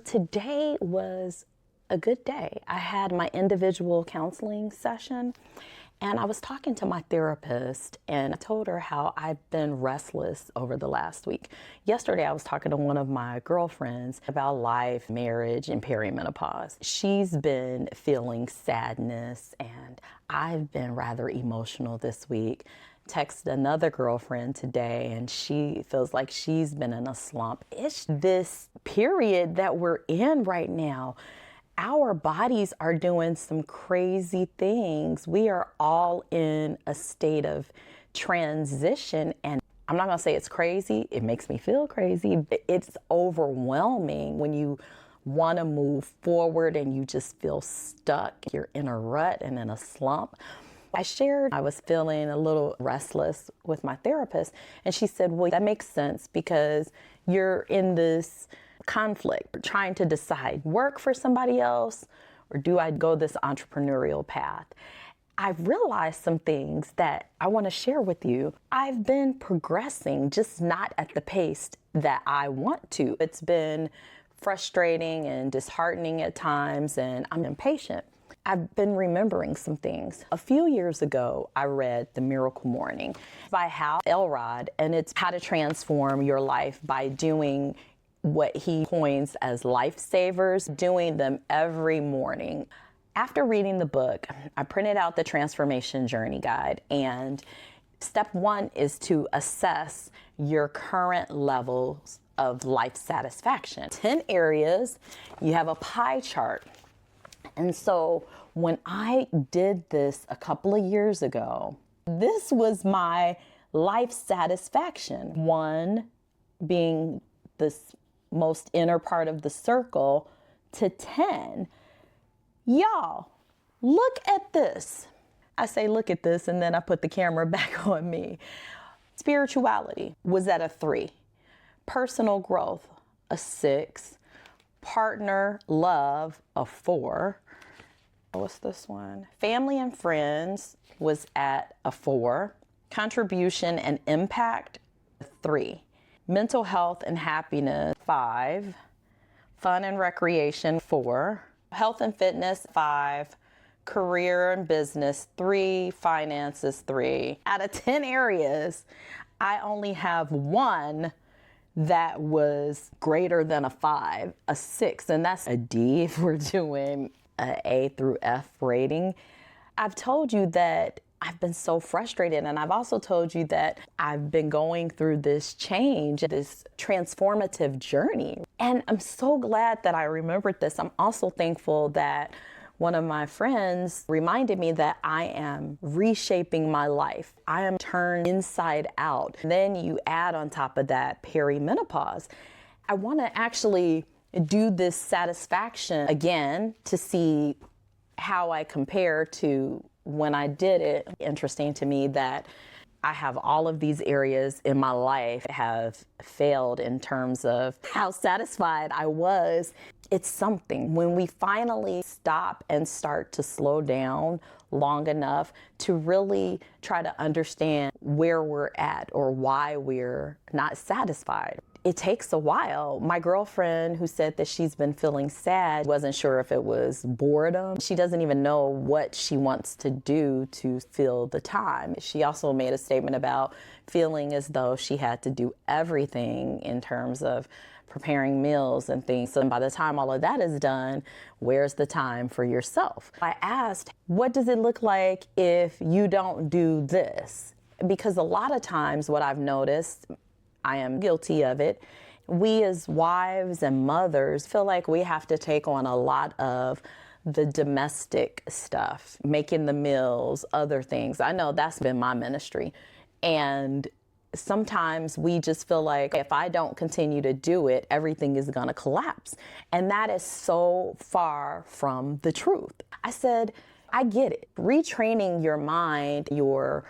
Today was a good day. I had my individual counseling session and I was talking to my therapist and I told her how I've been restless over the last week. Yesterday, I was talking to one of my girlfriends about life, marriage, and perimenopause. She's been feeling sadness and I've been rather emotional this week. Texted another girlfriend today and she feels like she's been in a slump. It's this period that we're in right now. Our bodies are doing some crazy things. We are all in a state of transition, and I'm not gonna say it's crazy. It makes me feel crazy. It's overwhelming when you want to move forward and you just feel stuck. You're in a rut and in a slump. I shared I was feeling a little restless with my therapist, and she said, well, that makes sense because you're in this conflict, trying to decide, work for somebody else, or do I go this entrepreneurial path? I've realized some things that I want to share with you. I've been progressing, just not at the pace that I want to. It's been frustrating and disheartening at times, and I'm impatient. I've been remembering some things. A few years ago, I read The Miracle Morning by Hal Elrod, and it's how to transform your life by doing what he coins as lifesavers, doing them every morning. After reading the book, I printed out the transformation journey guide, and step one is to assess your current levels of life satisfaction. 10 areas, you have a pie chart. And so when I did this a couple of years ago, this was my life satisfaction. 1 being this most inner part of the circle to 10. Y'all, look at this. I say, look at this, and then I put the camera back on me. Spirituality was at a 3. Personal growth, a 6. Partner love, a 4. What's this one? Family and friends was at a 4. Contribution and impact, a 3. Mental health and happiness, 5. Fun and recreation, 4. Health and fitness, 5. Career and business, 3. Finances, 3. Out of 10 areas, I only have 1 that was greater than a 5, a 6, and that's a D if we're doing a A through F rating. I've told you that I've been so frustrated, and I've also told you that I've been going through this change, this transformative journey. And I'm so glad that I remembered this. I'm also thankful that one of my friends reminded me that I am reshaping my life. I am turned inside out. And then you add on top of that perimenopause. I want to actually do this satisfaction again to see how I compare to when I did it. Interesting to me that I have all of these areas in my life have failed in terms of how satisfied I was. It's something when we finally stop and start to slow down long enough to really try to understand where we're at or why we're not satisfied. It takes a while. My girlfriend who said that she's been feeling sad wasn't sure if it was boredom. She doesn't even know what she wants to do to fill the time. She also made a statement about feeling as though she had to do everything in terms of preparing meals and things. So by the time all of that is done, where's the time for yourself? I asked, what does it look like if you don't do this? Because a lot of times what I've noticed, I am guilty of it, we as wives and mothers feel like we have to take on a lot of the domestic stuff, making the meals, other things. I know that's been my ministry. And sometimes we just feel like if I don't continue to do it, everything is going to collapse. And that is so far from the truth. I said, I get it. Retraining your mind, your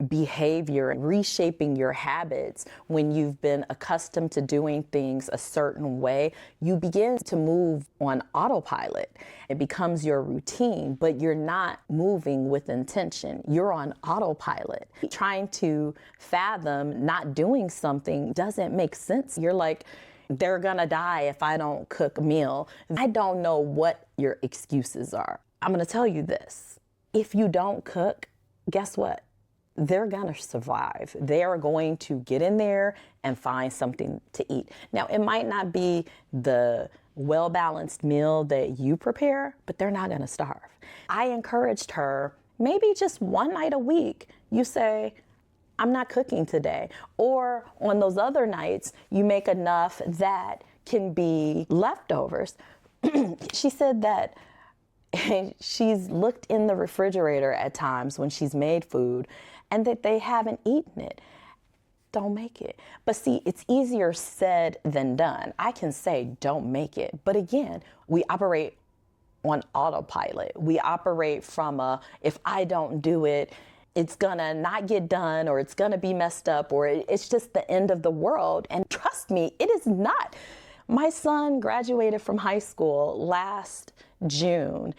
behavior, and reshaping your habits when you've been accustomed to doing things a certain way, you begin to move on autopilot. It becomes your routine, but you're not moving with intention. You're on autopilot. Trying to fathom not doing something doesn't make sense. You're like, They're gonna die if I don't cook a meal. I don't know what your excuses are. I'm gonna tell you this. If you don't cook, guess what? They're gonna survive. They are going to get in there and find something to eat. Now, it might not be the well-balanced meal that you prepare, but they're not gonna starve. I encouraged her, maybe just one night a week, you say, I'm not cooking today. Or on those other nights, you make enough that can be leftovers. She said that she's looked in the refrigerator at times when she's made food and that they haven't eaten it. Don't make it. But see, it's easier said than done. I can say, don't make it. But again, we operate on autopilot. We operate from if I don't do it, it's gonna not get done, or it's gonna be messed up, or it's just the end of the world. And trust me, it is not. My son graduated from high school last June.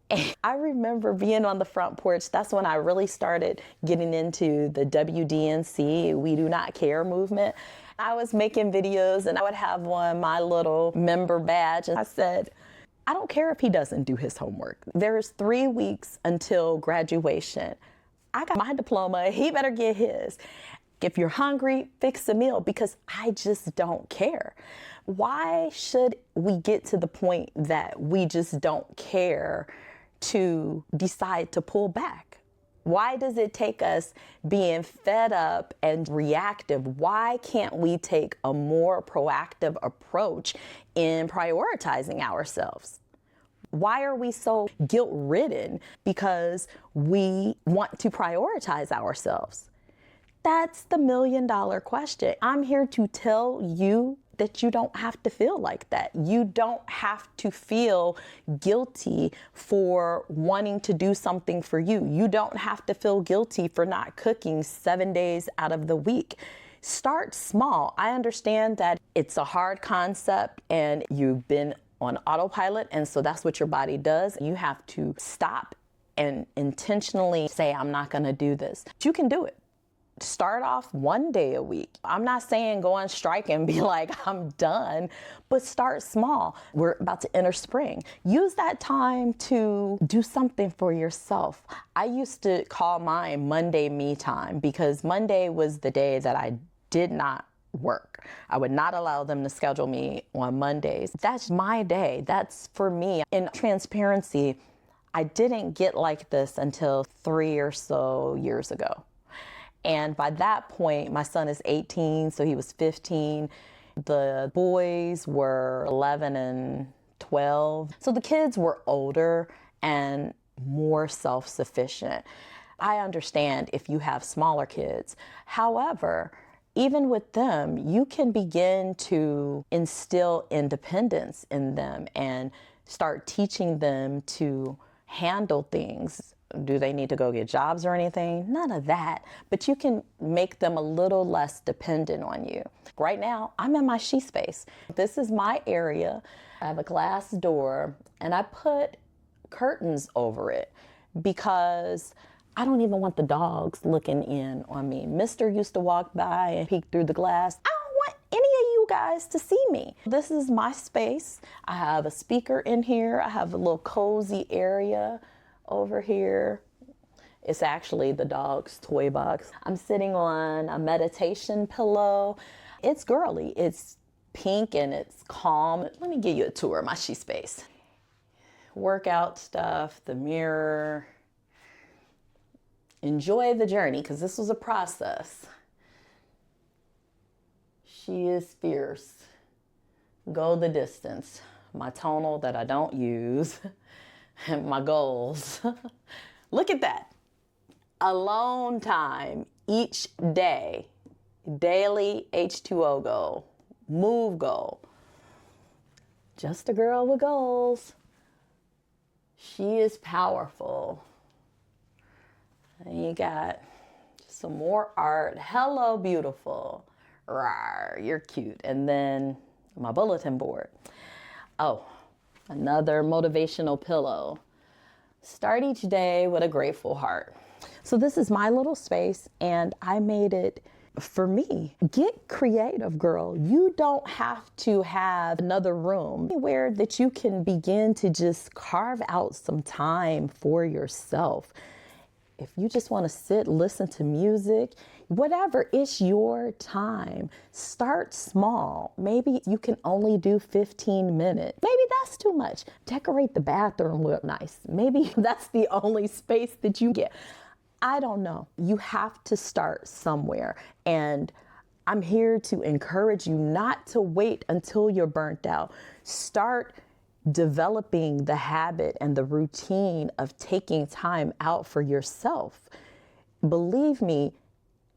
And I remember being on the front porch. That's when I really started getting into the WDNC, We Do Not Care movement. I was making videos and I would have on my little member badge. And I said, I don't care if he doesn't do his homework. There's 3 weeks until graduation. I got my diploma, he better get his. If you're hungry, fix a meal, because I just don't care. Why should we get to the point that we just don't care to decide to pull back? Why does it take us being fed up and reactive? Why can't we take a more proactive approach in prioritizing ourselves? Why are we so guilt-ridden because we want to prioritize ourselves? That's the $1 million question. I'm here to tell you that you don't have to feel like that. You don't have to feel guilty for wanting to do something for you. You don't have to feel guilty for not cooking 7 days out of the week. Start small. I understand that it's a hard concept and you've been on autopilot, and so that's what your body does. You have to stop and intentionally say, I'm not gonna do this. But you can do it. Start off 1 day a week. I'm not saying go on strike and be like, I'm done, but start small. We're about to enter spring. Use that time to do something for yourself. I used to call mine Monday me time, because Monday was the day that I did not work. I would not allow them to schedule me on Mondays. That's my day. That's for me. In transparency, I didn't get like this until 3 or so years ago. And by that point, my son is 18, so he was 15. The boys were 11 and 12. So the kids were older and more self-sufficient. I understand if you have smaller kids. However, even with them, you can begin to instill independence in them and start teaching them to handle things. Do they need to go get jobs or anything? None of that. But you can make them a little less dependent on you. Right now, I'm in my she space. This is my area. I have a glass door and I put curtains over it because I don't even want the dogs looking in on me. Mister used to walk by and peek through the glass. I don't want any of you guys to see me. This is my space. I have a speaker in here. I have a little cozy area over here. It's actually the dog's toy box. I'm sitting on a meditation pillow. It's girly. It's pink and it's calm. Let me give you a tour of my she space. Workout stuff, the mirror. Enjoy the journey, because this was a process. She is fierce. Go the distance. My tonal that I don't use. And my goals. Look at that. Alone time each day. Daily H2O goal. Move goal. Just a girl with goals. She is powerful. And you got some more art. Hello, beautiful. Rawr, you're cute. And then my bulletin board. Oh, another motivational pillow. Start each day with a grateful heart. So this is my little space, and I made it For me, get creative, girl. You don't have to have another room. Anywhere that you can begin to just carve out some time for yourself. If you just want to sit, listen to music, whatever, it's your time. Start small. Maybe you can only do 15 minutes. Maybe that's too much. Decorate the bathroom real nice. Maybe that's the only space that you get. I don't know. You have to start somewhere. And I'm here to encourage you not to wait until you're burnt out. Start developing the habit and the routine of taking time out for yourself. Believe me,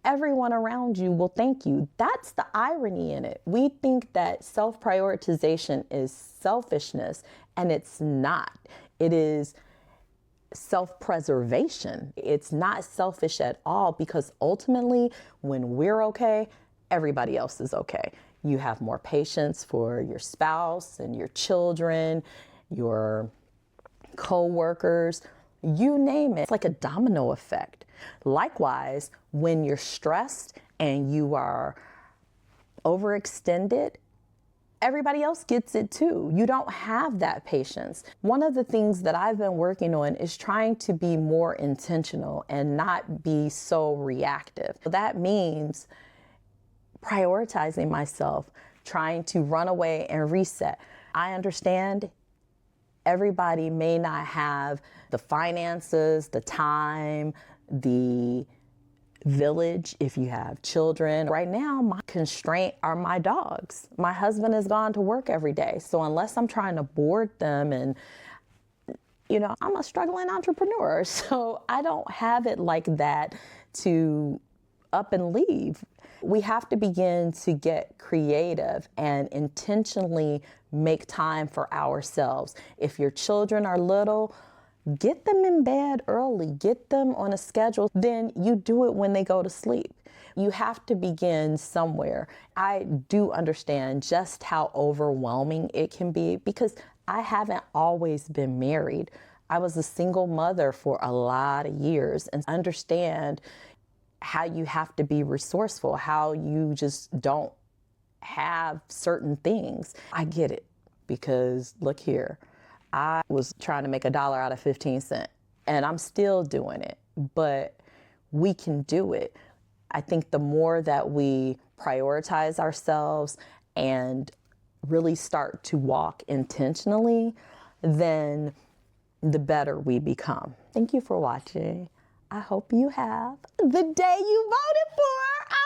everyone around you will thank you. That's the irony in it. We think that self-prioritization is selfishness, and it's not. It is self-preservation. It's not selfish at all, because ultimately, when we're okay, everybody else is okay. You have more patience for your spouse and your children, your co-workers, you name it. It's like a domino effect. Likewise, when you're stressed and you are overextended, everybody else gets it too. You don't have that patience. One of the things that I've been working on is trying to be more intentional and not be so reactive. That means prioritizing myself, trying to run away and reset. I understand everybody may not have the finances, the time, the village if you have children. Right now, my constraint are my dogs. My husband has gone to work every day. So unless I'm trying to board them, and I'm a struggling entrepreneur, so I don't have it like that to up and leave. We have to begin to get creative and intentionally make time for ourselves. If your children are little, get them in bed early, get them on a schedule, then you do it when they go to sleep. You have to begin somewhere. I do understand just how overwhelming it can be, because I haven't always been married. I was a single mother for a lot of years, and understand how you have to be resourceful, how you just don't have certain things. I get it, because look here, I was trying to make $1 out of 15 cents, and I'm still doing it, but we can do it. I think the more that we prioritize ourselves and really start to walk intentionally, then the better we become. Thank you for watching. I hope you have the day you voted for.